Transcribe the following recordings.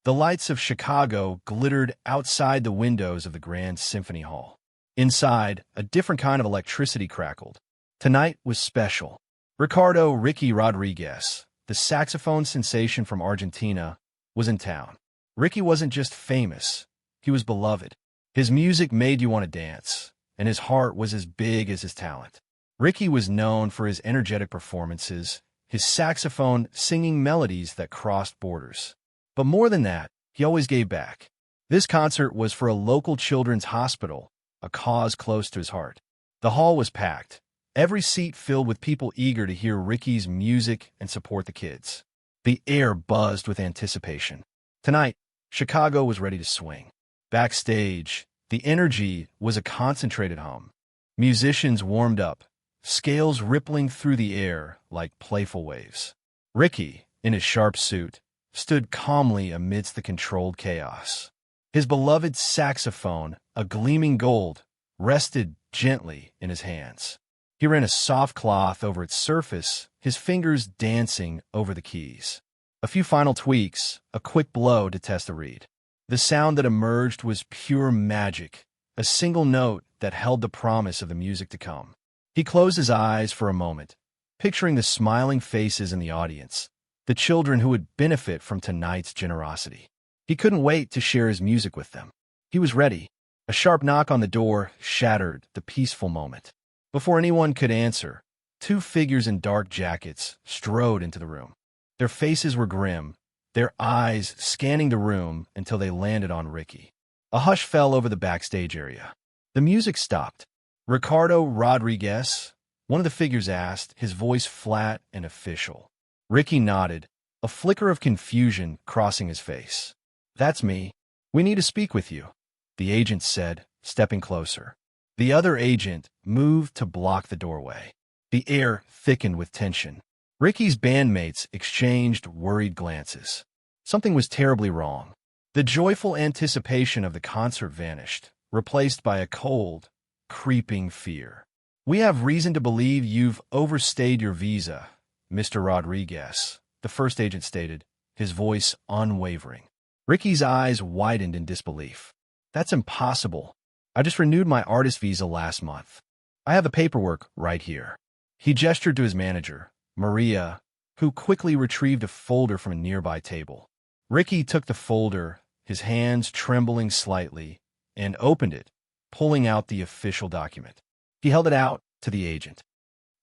The lights of Chicago glittered outside the windows of the Grand Symphony Hall. Inside, a different kind of electricity crackled. Tonight was special. Ricky Rodriguez, the saxophone sensation from Argentina, was in town. Ricky wasn't just famous, he was beloved. His music made you want to dance, and his heart was as big as his talent. Ricky was known for his energetic performances, his saxophone singing melodies that crossed borders. But more than that, he always gave back. This concert was for a local children's hospital, a cause close to his heart. The hall was packed, every seat filled with people eager to hear Ricky's music and support the kids. The air buzzed with anticipation. Tonight, Chicago was ready to swing. Backstage, the energy was a concentrated hum. Musicians warmed up, scales rippling through the air like playful waves. Ricky, in his sharp suit, stood calmly amidst the controlled chaos. His beloved saxophone, a gleaming gold, rested gently in his hands. He ran a soft cloth over its surface, his fingers dancing over the keys. A few final tweaks, a quick blow to test the reed. The sound that emerged was pure magic, a single note that held the promise of the music to come. He closed his eyes for a moment, picturing the smiling faces in the audience, the children who would benefit from tonight's generosity. He couldn't wait to share his music with them. He was ready. A sharp knock on the door shattered the peaceful moment. Before anyone could answer, two figures in dark jackets strode into the room. Their faces were grim, their eyes scanning the room until they landed on Ricky. A hush fell over the backstage area. The music stopped. Ricardo Rodriguez, one of the figures asked, his voice flat and official. Ricky nodded, a flicker of confusion crossing his face. "That's me. We need to speak with you," the agent said, stepping closer. The other agent moved to block the doorway. The air thickened with tension. Ricky's bandmates exchanged worried glances. Something was terribly wrong. The joyful anticipation of the concert vanished, replaced by a cold, creeping fear. "We have reason to believe you've overstayed your visa, Mr. Rodriguez," the first agent stated, his voice unwavering. Ricky's eyes widened in disbelief. "That's impossible. I just renewed my artist visa last month. I have the paperwork right here." He gestured to his manager, Maria, who quickly retrieved a folder from a nearby table. Ricky took the folder, his hands trembling slightly, and opened it, pulling out the official document. He held it out to the agent.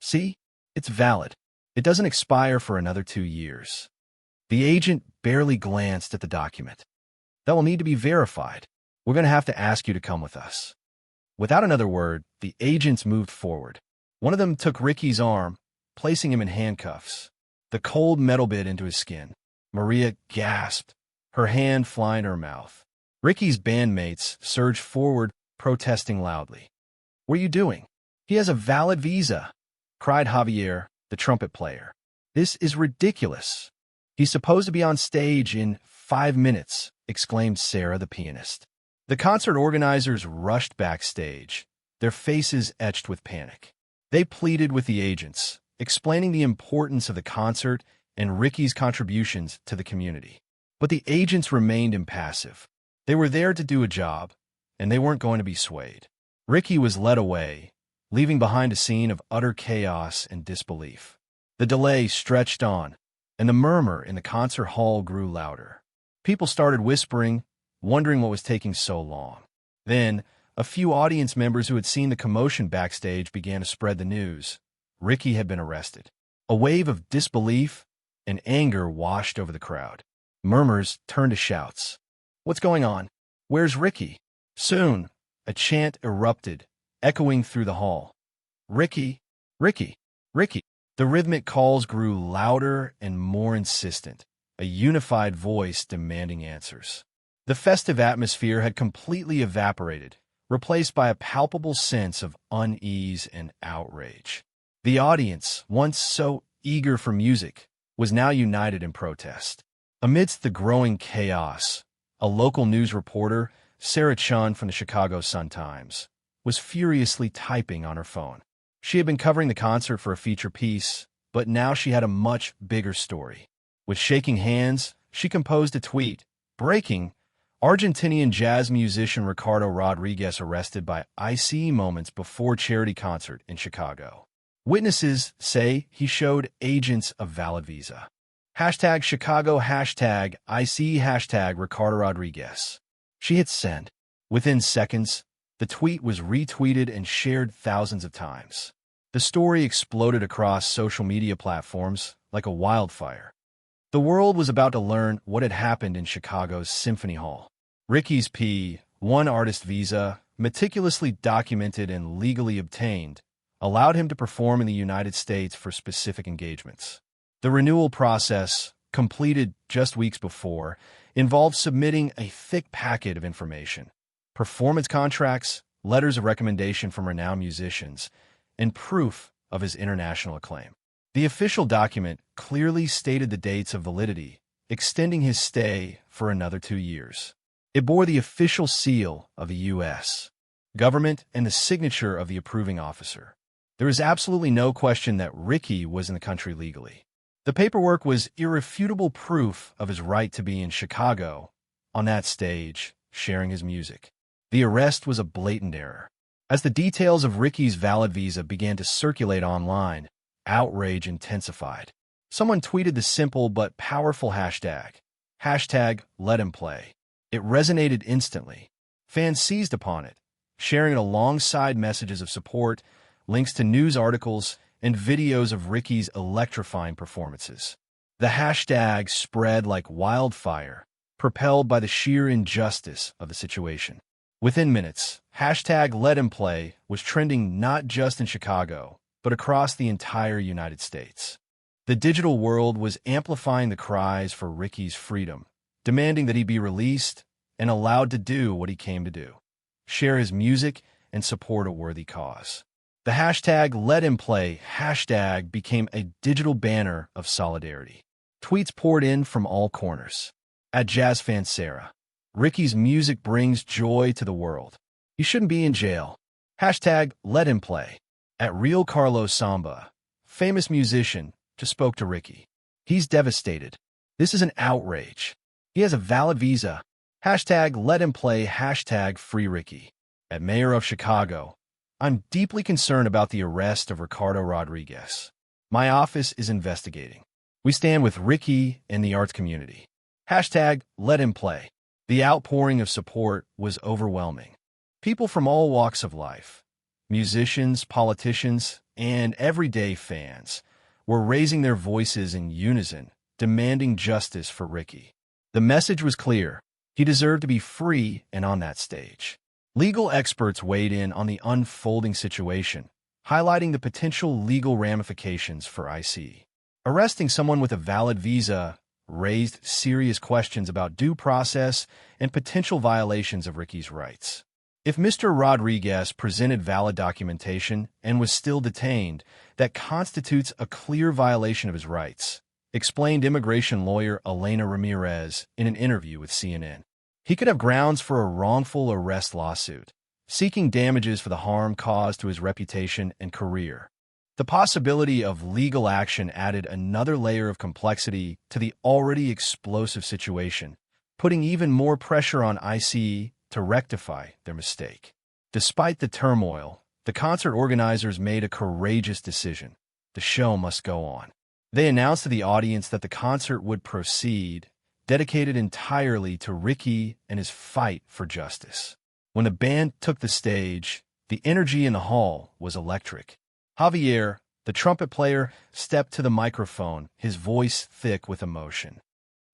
"See? It's valid. It doesn't expire for another 2 years." The agent barely glanced at the document. "That will need to be verified. We're going to have to ask you to come with us." Without another word, the agents moved forward. One of them took Ricky's arm, placing him in handcuffs, the cold metal bit into his skin. Maria gasped, her hand flying to her mouth. Ricky's bandmates surged forward, protesting loudly. "What are you doing? He has a valid visa," cried Javier, the trumpet player. "This is ridiculous. He's supposed to be on stage in 5 minutes," exclaimed Sarah, the pianist. The concert organizers rushed backstage, their faces etched with panic. They pleaded with the agents, explaining the importance of the concert and Ricky's contributions to the community. But the agents remained impassive. They were there to do a job, and they weren't going to be swayed. Ricky was led away, leaving behind a scene of utter chaos and disbelief. The delay stretched on, and the murmur in the concert hall grew louder. People started whispering, wondering what was taking so long. Then, a few audience members who had seen the commotion backstage began to spread the news. Ricky had been arrested. A wave of disbelief and anger washed over the crowd. Murmurs turned to shouts. "What's going on? Where's Ricky?" Soon, a chant erupted, echoing through the hall. "Ricky! Ricky! Ricky!" The rhythmic calls grew louder and more insistent, a unified voice demanding answers. The festive atmosphere had completely evaporated, replaced by a palpable sense of unease and outrage. The audience, once so eager for music, was now united in protest. Amidst the growing chaos, a local news reporter, Sarah Chun from the Chicago Sun-Times, was furiously typing on her phone. She had been covering the concert for a feature piece, but now she had a much bigger story. With shaking hands, she composed a tweet, Breaking: Argentinian jazz musician Ricardo Rodriguez arrested by ICE moments before charity concert in Chicago. Witnesses say he showed agents a valid visa. Hashtag Chicago, hashtag ICE, hashtag Ricardo Rodriguez. She hit send. Within seconds, the tweet was retweeted and shared thousands of times. The story exploded across social media platforms like a wildfire. The world was about to learn what had happened in Chicago's Symphony Hall. Ricky's P-1 artist visa, meticulously documented and legally obtained, allowed him to perform in the United States for specific engagements. The renewal process, completed just weeks before, involved submitting a thick packet of information: performance contracts, letters of recommendation from renowned musicians, and proof of his international acclaim. The official document clearly stated the dates of validity, extending his stay for another 2 years. It bore the official seal of the U.S. government and the signature of the approving officer. There is absolutely no question that Ricky was in the country legally. The paperwork was irrefutable proof of his right to be in Chicago, on that stage, sharing his music. The arrest was a blatant error. As the details of Ricky's valid visa began to circulate online, outrage intensified. Someone tweeted the simple but powerful hashtag let him play. It resonated instantly. Fans seized upon it, sharing it alongside messages of support, links to news articles, and videos of Ricky's electrifying performances. The hashtag spread like wildfire, propelled by the sheer injustice of the situation. Within minutes, hashtag let him play was trending not just in Chicago, but across the entire United States. The digital world was amplifying the cries for Ricky's freedom, demanding that he be released and allowed to do what he came to do: share his music and support a worthy cause. The hashtag let him play hashtag became a digital banner of solidarity. Tweets poured in from all corners. At Jazz Fan Sarah, Ricky's music brings joy to the world. He shouldn't be in jail. Hashtag let him play. At Real Carlos Samba, famous musician, just spoke to Ricky. He's devastated. This is an outrage. He has a valid visa. Hashtag let him play hashtag free Ricky. At Mayor of Chicago, I'm deeply concerned about the arrest of Ricardo Rodriguez. My office is investigating. We stand with Ricky and the arts community. Hashtag let him play. The outpouring of support was overwhelming. People from all walks of life, musicians, politicians, and everyday fans, were raising their voices in unison, demanding justice for Ricky. The message was clear. He deserved to be free and on that stage. Legal experts weighed in on the unfolding situation, highlighting the potential legal ramifications for ICE. Arresting someone with a valid visa raised serious questions about due process and potential violations of Ricky's rights. If Mr. Rodriguez presented valid documentation and was still detained, that constitutes a clear violation of his rights, explained immigration lawyer Elena Ramirez in an interview with CNN. He could have grounds for a wrongful arrest lawsuit, seeking damages for the harm caused to his reputation and career. The possibility of legal action added another layer of complexity to the already explosive situation, putting even more pressure on ICE to rectify their mistake. Despite the turmoil, the concert organizers made a courageous decision. The show must go on. They announced to the audience that the concert would proceed, dedicated entirely to Ricky and his fight for justice. When the band took the stage, the energy in the hall was electric. Javier, the trumpet player, stepped to the microphone, his voice thick with emotion.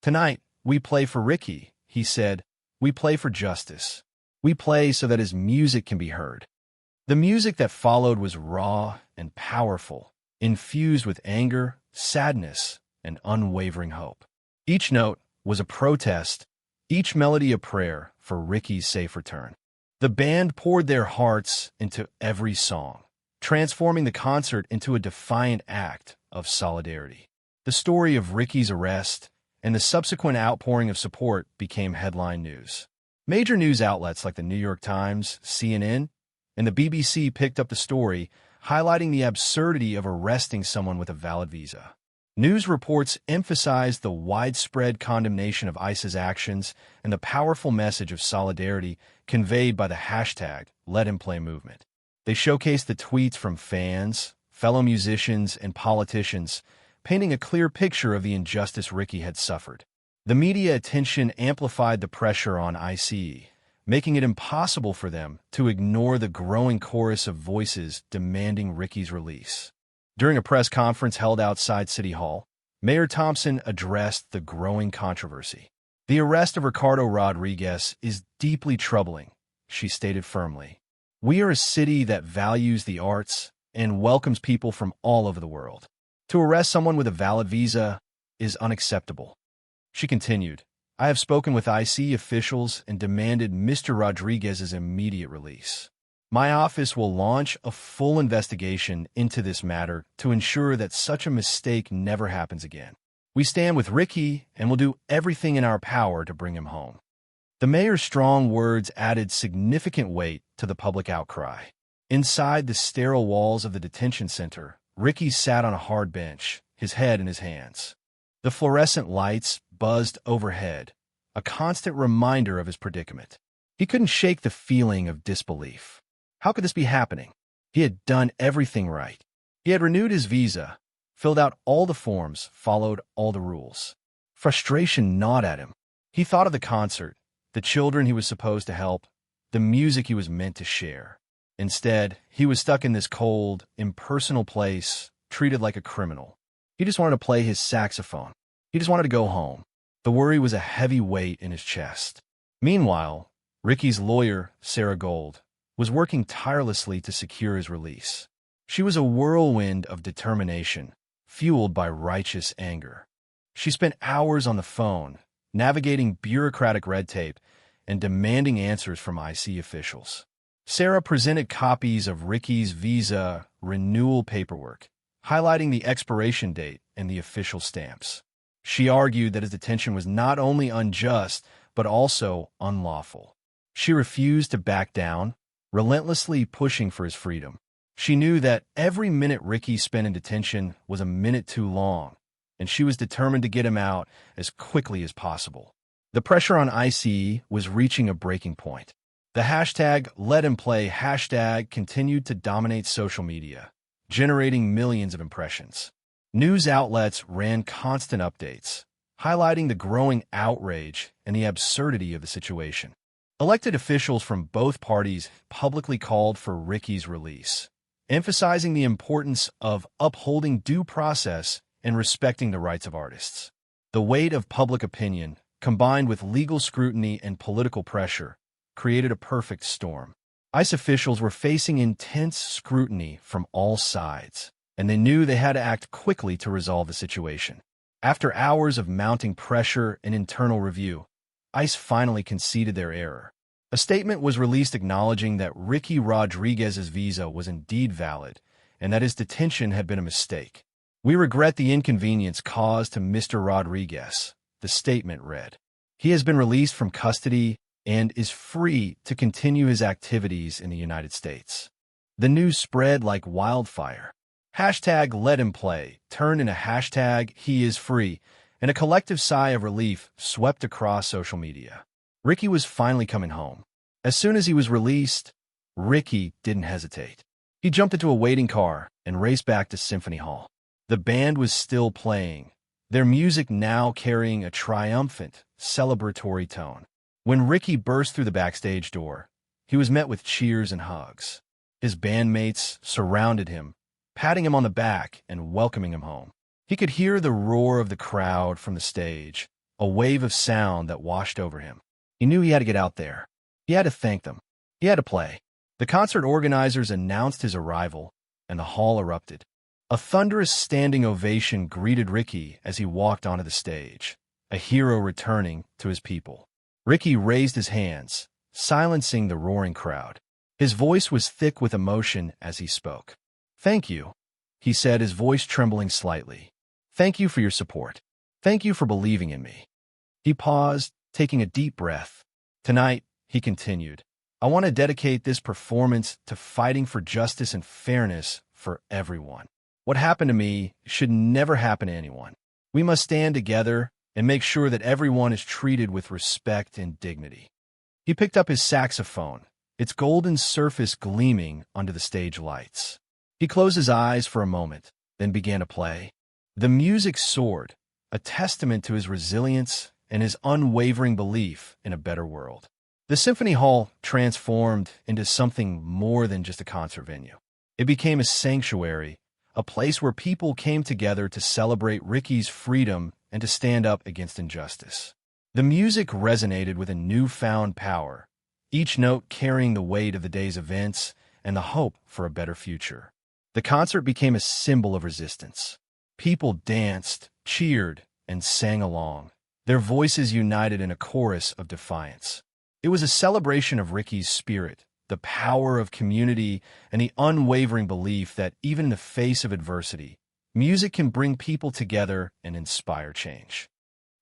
"Tonight, we play for Ricky," he said. "We play for justice. We play so that his music can be heard." The music that followed was raw and powerful, infused with anger, sadness, and unwavering hope. Each note was a protest, each melody a prayer for Ricky's safe return. The band poured their hearts into every song, transforming the concert into a defiant act of solidarity. The story of Ricky's arrest and the subsequent outpouring of support became headline news. Major news outlets like the New York Times, CNN, and the BBC picked up the story, highlighting the absurdity of arresting someone with a valid visa. News reports emphasized the widespread condemnation of ICE's actions and the powerful message of solidarity conveyed by the hashtag #LetHimPlay movement. They showcased the tweets from fans, fellow musicians, and politicians, painting a clear picture of the injustice Ricky had suffered. The media attention amplified the pressure on ICE, making it impossible for them to ignore the growing chorus of voices demanding Ricky's release. During a press conference held outside City Hall, Mayor Thompson addressed the growing controversy. "The arrest of Ricardo Rodriguez is deeply troubling," she stated firmly. "We are a city that values the arts and welcomes people from all over the world. To arrest someone with a valid visa is unacceptable." She continued, "I have spoken with ICE officials and demanded Mr. Rodriguez's immediate release. My office will launch a full investigation into this matter to ensure that such a mistake never happens again. We stand with Ricky and will do everything in our power to bring him home." The mayor's strong words added significant weight to the public outcry. Inside the sterile walls of the detention center, Ricky sat on a hard bench, his head in his hands. The fluorescent lights buzzed overhead, a constant reminder of his predicament. He couldn't shake the feeling of disbelief. How could this be happening? He had done everything right. He had renewed his visa, filled out all the forms, followed all the rules. Frustration gnawed at him. He thought of the concert, the children he was supposed to help, the music he was meant to share. Instead, he was stuck in this cold, impersonal place, treated like a criminal. He just wanted to play his saxophone. He just wanted to go home. The worry was a heavy weight in his chest. Meanwhile, Ricky's lawyer, Sarah Gold, was working tirelessly to secure his release. She was a whirlwind of determination, fueled by righteous anger. She spent hours on the phone, navigating bureaucratic red tape and demanding answers from IC officials. Sarah presented copies of Ricky's visa renewal paperwork, highlighting the expiration date and the official stamps. She argued that his detention was not only unjust, but also unlawful. She refused to back down, relentlessly pushing for his freedom. She knew that every minute Ricky spent in detention was a minute too long, and she was determined to get him out as quickly as possible. The pressure on ICE was reaching a breaking point. The hashtag #LetHimPlay hashtag continued to dominate social media, generating millions of impressions. News outlets ran constant updates, highlighting the growing outrage and the absurdity of the situation. Elected officials from both parties publicly called for Ricky's release, emphasizing the importance of upholding due process and respecting the rights of artists. The weight of public opinion, combined with legal scrutiny and political pressure, created a perfect storm. ICE officials were facing intense scrutiny from all sides, and they knew they had to act quickly to resolve the situation. After hours of mounting pressure and internal review, ICE finally conceded their error. A statement was released acknowledging that Ricky Rodriguez's visa was indeed valid and that his detention had been a mistake. "We regret the inconvenience caused to Mr. Rodriguez," the statement read. "He has been released from custody and is free to continue his activities in the United States." The news spread like wildfire. Hashtag #LetHimPlay turned into hashtag #HeIsFree, and a collective sigh of relief swept across social media. Ricky was finally coming home. As soon as he was released, Ricky didn't hesitate. He jumped into a waiting car and raced back to Symphony Hall. The band was still playing, their music now carrying a triumphant, celebratory tone. When Ricky burst through the backstage door, he was met with cheers and hugs. His bandmates surrounded him, patting him on the back and welcoming him home. He could hear the roar of the crowd from the stage, a wave of sound that washed over him. He knew he had to get out there. He had to thank them. He had to play. The concert organizers announced his arrival, and the hall erupted. A thunderous standing ovation greeted Ricky as he walked onto the stage, a hero returning to his people. Ricky raised his hands, silencing the roaring crowd. His voice was thick with emotion as he spoke. "Thank you," he said, his voice trembling slightly. "Thank you for your support. Thank you for believing in me." He paused, taking a deep breath. "Tonight," he continued, "I want to dedicate this performance to fighting for justice and fairness for everyone. What happened to me should never happen to anyone. We must stand together and make sure that everyone is treated with respect and dignity. He picked up his saxophone, its golden surface gleaming under the stage lights. He closed his eyes for a moment, then began to play. The music soared, a testament to his resilience and his unwavering belief in a better world. The Symphony Hall transformed into something more than just a concert venue. It became a sanctuary, a place where people came together to celebrate Ricky's freedom and to stand up against injustice. The music resonated with a newfound power, each note carrying the weight of the day's events and the hope for a better future. The concert became a symbol of resistance. People danced, cheered, and sang along, their voices united in a chorus of defiance. It was a celebration of Ricky's spirit, the power of community, and the unwavering belief that even in the face of adversity, music can bring people together and inspire change.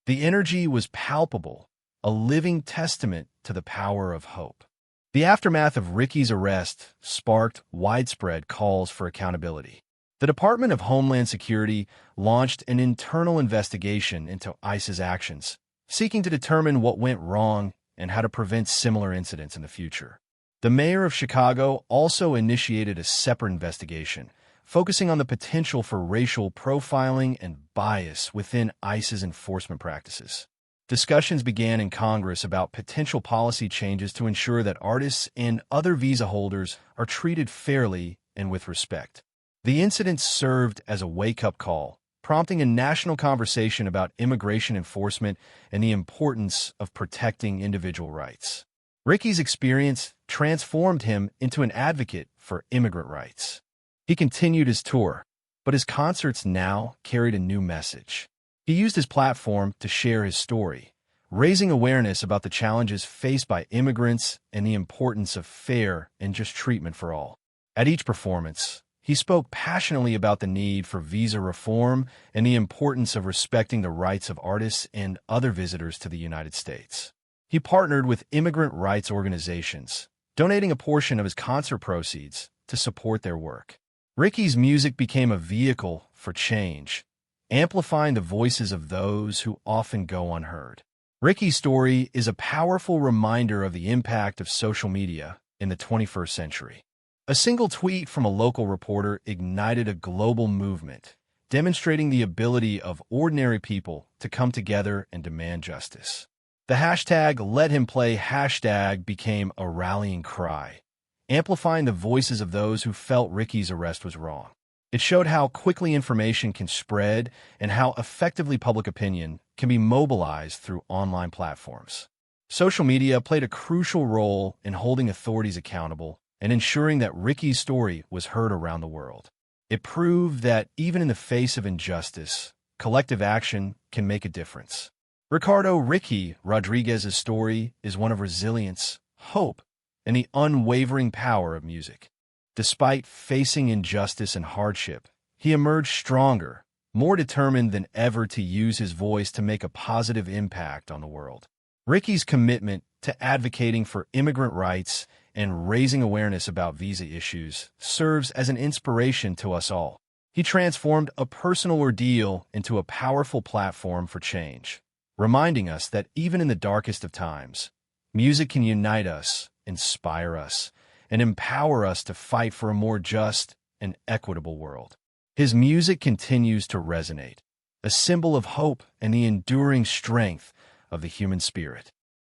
The energy was palpable, a living testament to the power of hope. The aftermath of Ricky's arrest sparked widespread calls for accountability. The Department of Homeland Security launched an internal investigation into ICE's actions, seeking to determine what went wrong and how to prevent similar incidents in the future. The mayor of Chicago also initiated a separate investigation, focusing on the potential for racial profiling and bias within ICE's enforcement practices. Discussions began in Congress about potential policy changes to ensure that artists and other visa holders are treated fairly and with respect. The incident served as a wake-up call, prompting a national conversation about immigration enforcement and the importance of protecting individual rights. Ricky's experience transformed him into an advocate for immigrant rights. He continued his tour, but his concerts now carried a new message. He used his platform to share his story, raising awareness about the challenges faced by immigrants and the importance of fair and just treatment for all. At each performance, he spoke passionately about the need for visa reform and the importance of respecting the rights of artists and other visitors to the United States. He partnered with immigrant rights organizations, donating a portion of his concert proceeds to support their work. Ricky's music became a vehicle for change, amplifying the voices of those who often go unheard. Ricky's story is a powerful reminder of the impact of social media in the 21st century. A single tweet from a local reporter ignited a global movement, demonstrating the ability of ordinary people to come together and demand justice. The hashtag #LetHimPlay hashtag became a rallying cry, amplifying the voices of those who felt Ricky's arrest was wrong. It showed how quickly information can spread and how effectively public opinion can be mobilized through online platforms. Social media played a crucial role in holding authorities accountable and ensuring that Ricky's story was heard around the world. It proved that even in the face of injustice, collective action can make a difference. Ricky Rodriguez's story is one of resilience, hope, and the unwavering power of music. Despite facing injustice and hardship, he emerged stronger, more determined than ever to use his voice to make a positive impact on the world. Ricky's commitment to advocating for immigrant rights and raising awareness about visa issues serves as an inspiration to us all. He transformed a personal ordeal into a powerful platform for change, reminding us that even in the darkest of times, music can unite us, inspire us, and empower us to fight for a more just and equitable world. His music continues to resonate, a symbol of hope and the enduring strength of the human spirit.